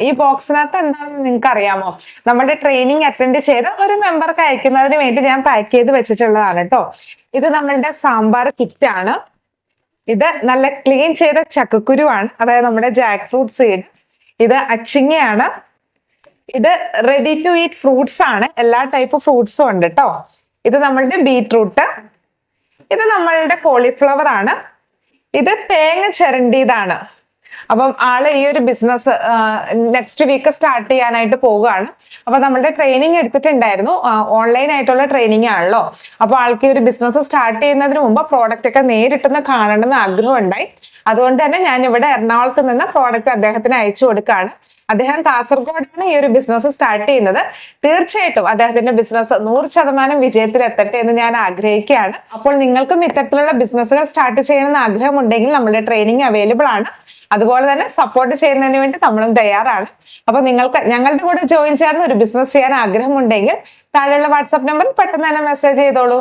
ഈ ബോക്സിനകത്ത് എന്താണെന്ന് നിങ്ങൾക്ക് അറിയാമോ? നമ്മുടെ ട്രെയിനിങ് അറ്റൻഡ് ചെയ്ത ഒരു മെമ്പർക്ക് അയക്കുന്നതിന് വേണ്ടി ഞാൻ പാക്ക് ചെയ്ത് വെച്ചിട്ടുള്ളതാണ് കേട്ടോ. ഇത് നമ്മളുടെ സാമ്പാർ കിറ്റ് ആണ്. ഇത് നല്ല ക്ലീൻ ചെയ്ത ചക്കക്കുരുവാണ്, അതായത് നമ്മുടെ ജാക്ക് ഫ്രൂട്ട് സീഡ്. ഇത് അച്ചിങ്ങയാണ്. ഇത് റെഡി ടു ഈറ്റ് ഫ്രൂട്ട്സ് ആണ്, എല്ലാ ടൈപ്പ് ഫ്രൂട്ട്സും ഉണ്ട് കേട്ടോ. ഇത് നമ്മളുടെ ബീട്രൂട്ട്. ഇത് നമ്മളുടെ കോളിഫ്ലവർ ആണ്. ഇത് തേങ്ങ ചിരണ്ടിയതാണ്. അപ്പം ആള് ഈ ഒരു ബിസിനസ് നെക്സ്റ്റ് വീക്ക് സ്റ്റാർട്ട് ചെയ്യാനായിട്ട് പോവുകയാണ്. അപ്പൊ നമ്മളുടെ ട്രെയിനിങ് എടുത്തിട്ടുണ്ടായിരുന്നു, ഓൺലൈൻ ആയിട്ടുള്ള ട്രെയിനിങ് ആണല്ലോ. അപ്പൊ ആൾക്ക് ഈ ഒരു ബിസിനസ് സ്റ്റാർട്ട് ചെയ്യുന്നതിന് മുമ്പ് പ്രോഡക്റ്റ് ഒക്കെ നേരിട്ടൊന്ന് കാണണമെന്ന് ആഗ്രഹം ഉണ്ടായി. അതുകൊണ്ട് തന്നെ ഞാൻ ഇവിടെ എറണാകുളത്ത് നിന്ന് പ്രോഡക്റ്റ് അദ്ദേഹത്തിന് അയച്ചു കൊടുക്കുകയാണ്. അദ്ദേഹം കാസർഗോഡാണ് ഈ ഒരു ബിസിനസ് സ്റ്റാർട്ട് ചെയ്യുന്നത്. തീർച്ചയായിട്ടും അദ്ദേഹത്തിന്റെ ബിസിനസ് 100% വിജയത്തിൽ എത്തട്ടെ എന്ന് ഞാൻ ആഗ്രഹിക്കുകയാണ്. അപ്പോൾ നിങ്ങൾക്കും ഇത്തരത്തിലുള്ള ബിസിനസ്സുകൾ സ്റ്റാർട്ട് ചെയ്യണമെന്ന് ആഗ്രഹമുണ്ടെങ്കിൽ നമ്മുടെ ട്രെയിനിങ് അവൈലബിൾ ആണ്. അതുപോലെ തന്നെ സപ്പോർട്ട് ചെയ്യുന്നതിന് വേണ്ടി നമ്മളും തയ്യാറാണ്. അപ്പൊ നിങ്ങൾക്ക് ഞങ്ങളുടെ കൂടെ ജോയിൻ ചേർന്ന് ഒരു ബിസിനസ് ചെയ്യാൻ ആഗ്രഹമുണ്ടെങ്കിൽ താഴെയുള്ള വാട്സാപ്പ് നമ്പറിൽ പെട്ടെന്ന് തന്നെ മെസ്സേജ് ചെയ്തോളൂ.